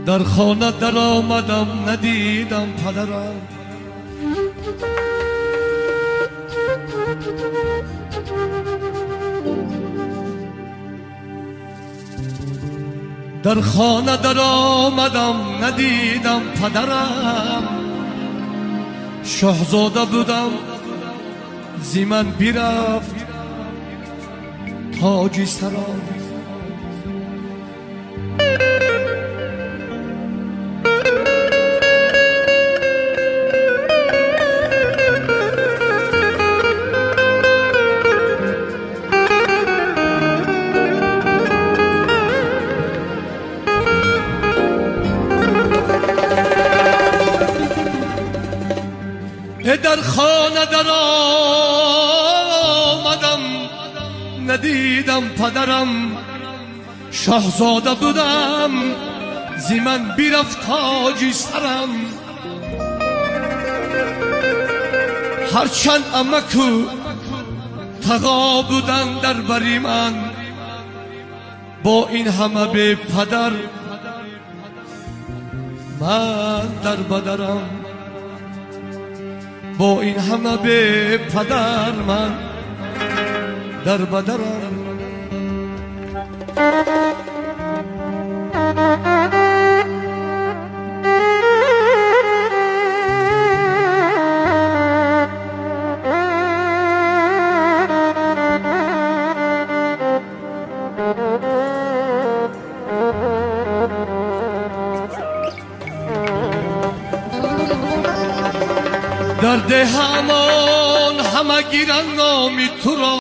در خانه در آمدم ندیدم پدرم. در خانه در آمدم ندیدم پدرم. شاهزاده بودم زی من بیرفت تاج سرم. در خانه در آمدم ندیدم پدرم. شاهزاده بودم زی من بیرفت تاج سرم. هرچند امکو تقا بودن در بری من، با این همه به پدر من در بدرم. با این همه به پدر من در بدرم. در ده همان همه گیرن نامی تو را،